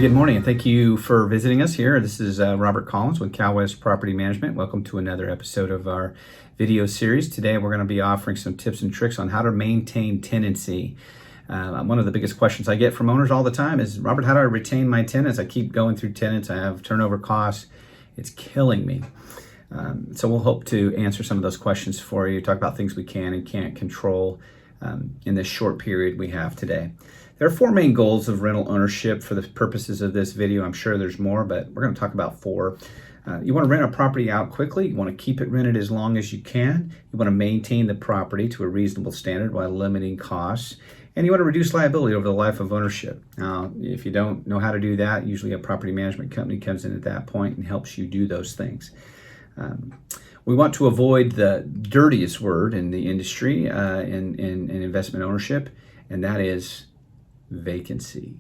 Good morning, and thank you for visiting us here. This is Robert Collins with CalWest Property Management. Welcome to another episode of our video series. Today we're going to be offering some tips and tricks on how to maintain tenancy. One of the biggest questions I get from owners all the time is, Robert, how do I retain my tenants? I keep going through tenants. I have turnover costs. It's killing me. So we'll hope to answer some of those questions for you, talk about things we can and can't control in this short period we have today. There are four main goals of rental ownership for the purposes of this video. I'm sure there's more, but we're going to talk about four. You want to rent a property out quickly. You want to keep it rented as long as you can. You want to maintain the property to a reasonable standard while limiting costs. And you want to reduce liability over the life of ownership. Now, if you don't know how to do that, usually a property management company comes in at that point and helps you do those things. We want to avoid the dirtiest word in the industry in investment ownership, and that is vacancy.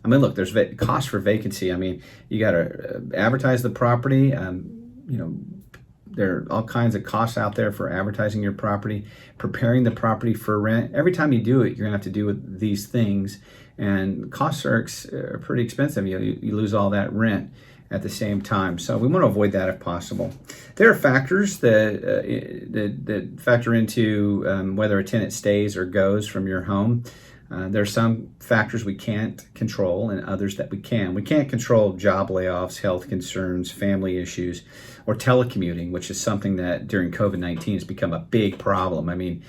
I mean, look, there's cost for vacancy. I mean, you got to advertise the property. There are all kinds of costs out there for advertising your property, preparing the property for rent. Every time you do it, you're going to have to do with these things, and costs are pretty expensive. You lose all that rent at the same time. So we want to avoid that if possible. There are factors that factor into whether a tenant stays or goes from your home. There are some factors we can't control and others that we can. We can't control job layoffs, health concerns, family issues, or telecommuting, which is something that during COVID-19 has become a big problem. I mean,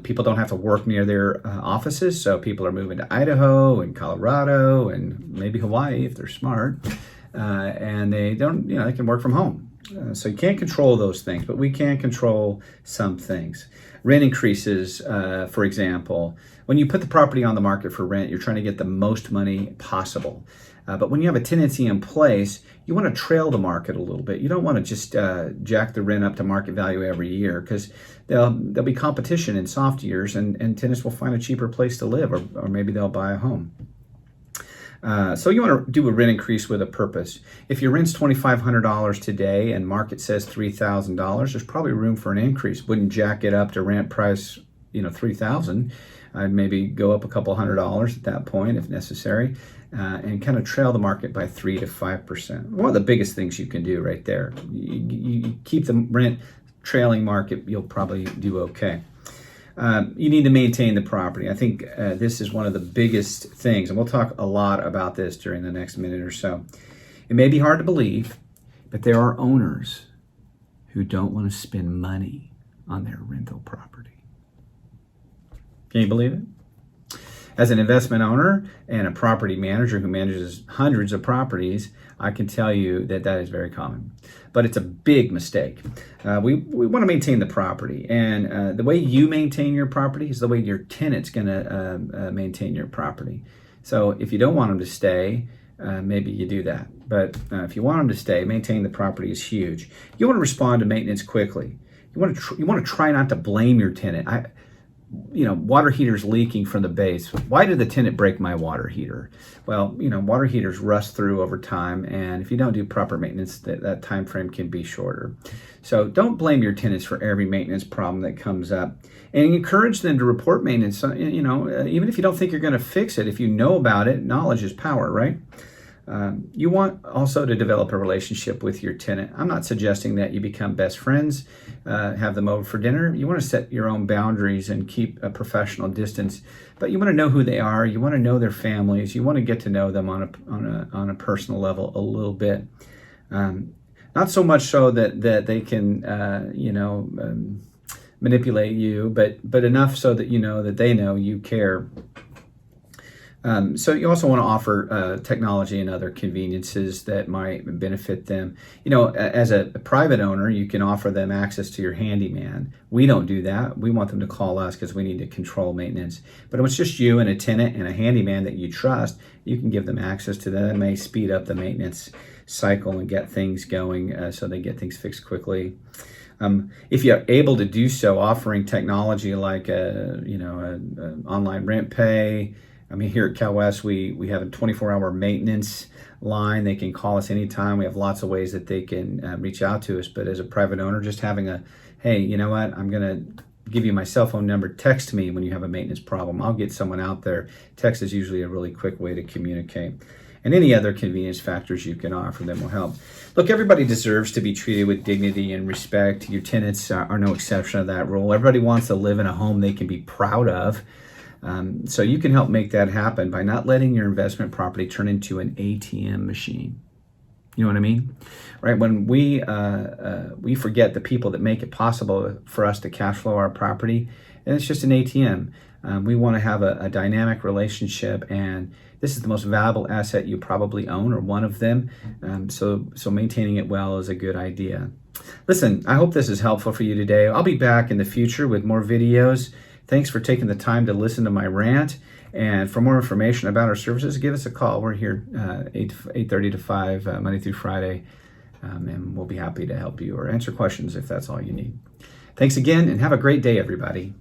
people don't have to work near their offices, so people are moving to Idaho and Colorado and maybe Hawaii if they're smart, and they don't, they can work from home. So you can't control those things, but we can control some things. Rent increases, for example. When you put the property on the market for rent, you're trying to get the most money possible. But when you have a tenancy in place, you want to trail the market a little bit. You don't want to just jack the rent up to market value every year, because there'll be competition in soft years, and tenants will find a cheaper place to live, or maybe they'll buy a home. So you want to do a rent increase with a purpose. If your rent's $2,500 today and market says $3,000, there's probably room for an increase. Wouldn't jack it up to rent price, $3,000. I'd maybe go up a couple $100 at that point if necessary, and kind of trail the market by 3 to 5%. One of the biggest things you can do right there. You keep the rent trailing market, you'll probably do okay. You need to maintain the property. I think this is one of the biggest things, and we'll talk a lot about this during the next minute or so. It may be hard to believe, but there are owners who don't want to spend money on their rental property. Can you believe it? As an investment owner and a property manager who manages hundreds of properties, I can tell you that is very common. But it's a big mistake. We want to maintain the property, and the way you maintain your property is the way your tenant's going to maintain your property. So if you don't want them to stay, maybe you do that. But if you want them to stay, maintain the property is huge. You want to respond to maintenance quickly. You want to try not to blame your tenant. Water heater's leaking from the base. Why did the tenant break my water heater? Well, water heaters rust through over time, and if you don't do proper maintenance, that time frame can be shorter. So don't blame your tenants for every maintenance problem that comes up, and encourage them to report maintenance. Even if you don't think you're going to fix it, if you know about it, knowledge is power, right? You want also to develop a relationship with your tenant. I'm not suggesting that you become best friends, have them over for dinner. You want to set your own boundaries and keep a professional distance, but you want to know who they are. You want to know their families. You want to get to know them on a personal level a little bit. Not so much so that they can manipulate you, but enough so that that they know you care. So you also want to offer technology and other conveniences that might benefit them. As a private owner, you can offer them access to your handyman. We don't do that. We want them to call us because we need to control maintenance. But if it's just you and a tenant and a handyman that you trust, you can give them access to that. It may speed up the maintenance cycle and get things going so they get things fixed quickly. If you're able to do so, offering technology like online rent pay. I mean, here at CalWest, we have a 24-hour maintenance line. They can call us anytime. We have lots of ways that they can reach out to us. But as a private owner, just having hey, you know what? I'm going to give you my cell phone number. Text me when you have a maintenance problem. I'll get someone out there. Text is usually a really quick way to communicate. and any other convenience factors you can offer them will help. Look, everybody deserves to be treated with dignity and respect. Your tenants are no exception of that rule. Everybody wants to live in a home they can be proud of. So you can help make that happen by not letting your investment property turn into an ATM machine. You know what I mean? Right? When we forget the people that make it possible for us to cash flow our property, and it's just an ATM. We want to have a dynamic relationship, and this is the most valuable asset you probably own, or one of them. So maintaining it well is a good idea. Listen, I hope this is helpful for you today. I'll be back in the future with more videos. Thanks for taking the time to listen to my rant. And for more information about our services, give us a call. We're here 8:30 to 5, Monday through Friday, and we'll be happy to help you or answer questions if that's all you need. Thanks again, and have a great day, everybody.